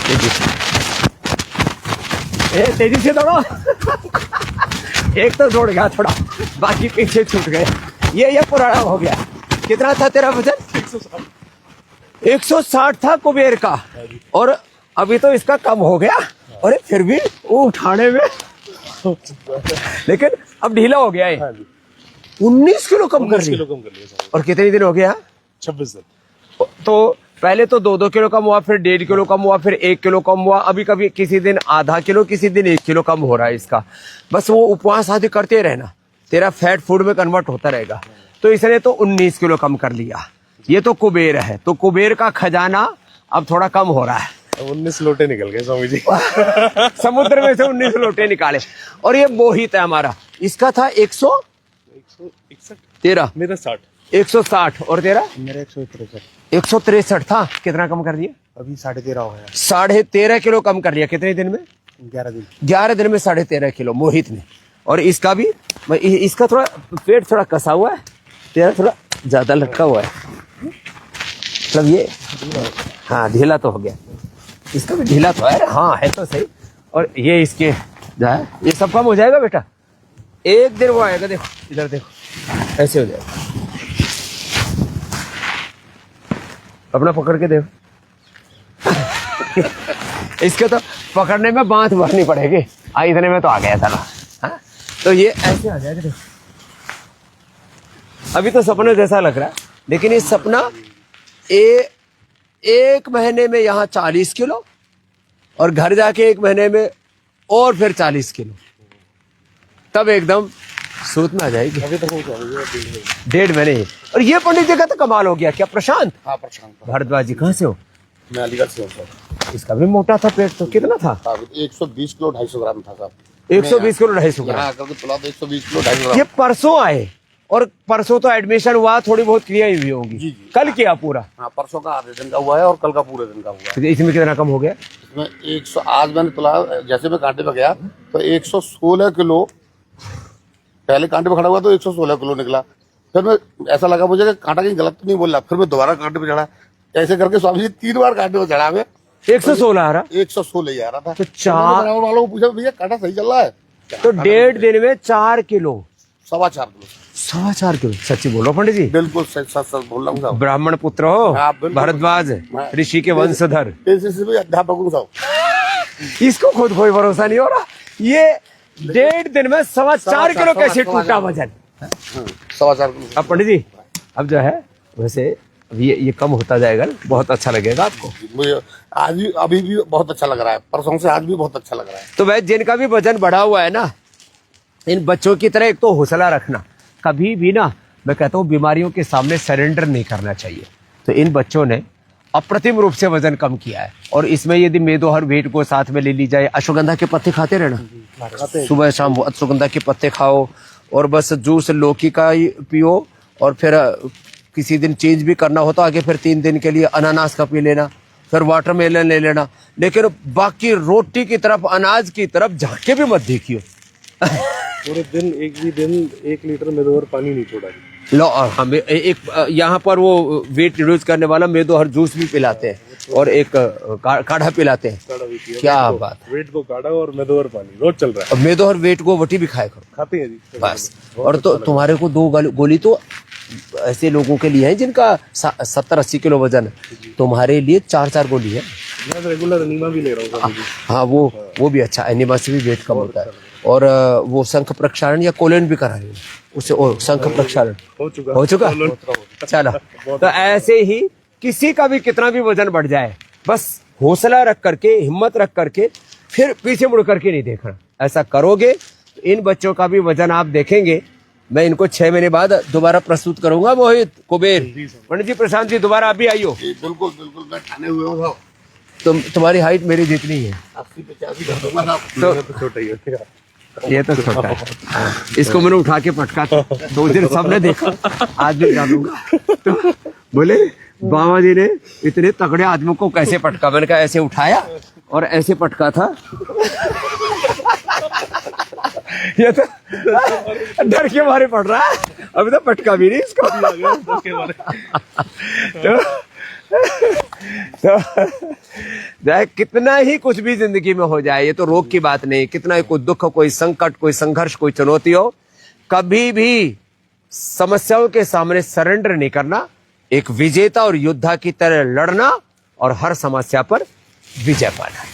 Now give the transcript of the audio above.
तेजी से, तेजी से दौड़ो। एक तो दौड़ गया थोड़ा, बाकी पीछे छूट गए। ये पुराना हो गया। कितना था तेरा वजन? 160 था कुबेर का, और अभी तो इसका कम हो गया। अरे फिर भी वो उठाने में लेकिन अब ढीला हो गया है। 19 किलो कम कर लिया। और कितने दिन हो गया? 26 दिन। तो पहले तो 2-2 किलो कम हुआ, फिर 1.5 किलो कम हुआ, फिर 1 किलो कम हुआ। अभी कभी किसी दिन आधा किलो, किसी दिन 1 किलो कम हो रहा है इसका। बस वो उपवास आदि करते रहना, तेरा फैट फूड में कन्वर्ट होता रहेगा। तो इसने तो 19 किलो कम कर लिया। ये तो कुबेर है, तो कुबेर का खजाना अब थोड़ा कम हो रहा है। 19 लोटे निकल गए स्वामी जी। समुद्र में से 19 लोटे निकाले। और ये मोहित है हमारा, इसका था 161, तेरा मेरा 60, 160, और तेरा? मेरा 163। 163 था। कितना कम कर दिया? अभी 13.5 हो गया। 13.5 किलो कम कर लिया। कितने दिन में? 11 दिन। 11 दिन में 13.5 किलो मोहित ने। और इसका भी, इसका थोड़ा पेट थोड़ा कसा हुआ है, तेरा थोड़ा ज्यादा लटका हुआ है। मतलब ये हाँ ढीला तो हो गया, इसका भी ढीला तो है। हाँ है तो सही। और ये इसके जो है ये सब कम हो जाएगा बेटा। एक दिन वो आएगा, देखो इधर देखो, ऐसे हो जाएगा। अपना पकड़ के देखो। इसके तो पकड़ने में बांध भरनी पड़ेगी। इतने में तो आ गया था ना। हाँ? तो ये ऐसे आ जाएगा देखो। अभी तो सपने जैसा लग रहा है, लेकिन ये सपना एक महीने में यहाँ 40 किलो, और घर जाके 1 महीने में और फिर 40 किलो, तब एकदम सूत में आ जाएगी। अभी तक 1.5 महीने। और ये पंडित जी का तो कमाल हो गया। क्या प्रशांत? हाँ प्रशांत भारद्वाज जी कहाँ से हो? मैं अलीगढ़ से हूँ सर। इसका भी मोटा था पेट। तो कितना था? 120 किलो 250 ग्राम था साहब। 120 किलो 250 ग्राम। यहाँ करके तुला तो 120 किलो 250 ग्राम। ये परसों आए, और परसों तो एडमिशन हुआ, थोड़ी बहुत क्रिया हुई होगी। जी। कल किया पूरा? हाँ परसों का आधे दिन का हुआ है और कल का पूरे दिन का हुआ है। इसमें कितना कम हो गया? इसमें 100, आज मैंने तुला, जैसे मैं कांटे पे गया तो 116 किलो, पहले कांटे पे खड़ा हुआ तो 116 किलो निकला। फिर मैं ऐसा लगा मुझे कि कांटा कहीं गलत तो नहीं बोल रहा, फिर मैं दोबारा कांटे पे चढ़ा। ऐसे करके स्वामी जी 3 बार कांटे पे चढ़ा। मैं 116 आ रहा, 116 ही आ रहा था। तो 4 वालों को पूछा भैया कांटा सही चल रहा है? तो 1.5 दिन में 4 किलो, 4.25 किलो। 4.25 किलो। सच्ची बोलो पंडित जी। बिल्कुल सच सच सच बोल रहा हूँ साहब। ब्राह्मण पुत्र हो, हाँ, बिल्कुल। भारद्वाज ऋषि के वंशधर। भी अध्यापक हूँ साहब। इसको खुद कोई भरोसा नहीं हो रहा। ये 1.5 दिन में 4.25 किलो कैसे टूटा वजन? 4.25 किलो। अब पंडित जी, अब जो है वैसे अब ये कम होता जाएगा ना, बहुत अच्छा लगेगा आपको। मुझे आज भी, अभी भी बहुत अच्छा लग रहा है। परसों से आज भी बहुत अच्छा लग रहा है। तो भाई जिनका भी वजन बढ़ा हुआ है ना, इन बच्चों की तरह एक तो हौसला रखना। कभी भी ना, मैं कहता हूँ बीमारियों के सामने सरेंडर नहीं करना चाहिए। तो इन बच्चों ने अप्रतिम रूप से वजन कम किया है। और इसमें यदि मेदो हर वेट को साथ में ले ली जाए, अश्वगंधा के पत्ते खाते रहना, सुबह शाम अश्वगंधा के पत्ते खाओ, और बस जूस लौकी का ही पियो। और फिर किसी दिन चेंज भी करना हो तो आगे फिर 3 दिन के लिए अनानास का पी लेना, फिर वाटरमेलन ले लेना। लेकिन बाकी रोटी की तरफ, अनाज की तरफ झांके भी मत देखियो। पूरे दिन एक भी दिन 1 लीटर मेदोहर पानी नहीं छोड़ा। लो, हमें एक यहाँ पर वो वेट रिड्यूस करने वाला मेदोहर जूस भी पिलाते हैं, और एक काढ़ा पिलाते हैं। क्या बात है। वेट को काढ़ा और मेदोहर पानी रोज चल रहा है। मेदोहर वेट को वटी भी खाया करो। खाते हैं जी बस। और तो तुम्हारे को 2 गोली तो ऐसे लोगों के लिए है जिनका 70-80 किलो वजन है। तुम्हारे लिए 4 गोली है। मैं रेगुलर एनिमा भी ले रहा हूँ। हाँ वो भी अच्छा, एनिमा से भी वेट कम होता है। और वो शंख प्रक्षालन या कोलन भी करा रही है उससे। शंख प्रक्षालन हो चुका। चलो, तो ऐसे ही किसी का भी कितना भी वजन बढ़ जाए, बस हौसला रख करके, हिम्मत रख करके, फिर पीछे मुड़ करके नहीं देखना। ऐसा करोगे तो इन बच्चों का भी वजन आप देखेंगे। मैं इनको 6 महीने बाद दोबारा प्रस्तुत करूंगा। मोहित, कुबेर, पंडित जी, प्रशांत जी, दोबारा आप भी आइयो। बिल्कुल बिल्कुल, मैं ठाने हुए हूँ। तुम्हारी हाइट मेरी जितनी है। 80-85 कर दूंगा साहब। तो छोटा ही होगा। ये तो छोटा है। इसको मैंने उठा के पटका था, तो उस दिन सबने देखा। आज भी डालूंगा। तो बोले बाबा जी ने इतने तगड़े आदमी को कैसे पटका? मैंने कहा ऐसे उठाया और ऐसे पटका था। ये तो डर के मारे पड़ रहा है। अभी तो पटका भी नहीं इसको। तो चाहे कितना ही कुछ भी जिंदगी में हो जाए, ये तो रोग की बात नहीं, कितना ही कोई दुख, कोई संकट, कोई संघर्ष, कोई चुनौती हो, कभी भी समस्याओं के सामने सरेंडर नहीं करना, एक विजेता और योद्धा की तरह लड़ना और हर समस्या पर विजय पाना।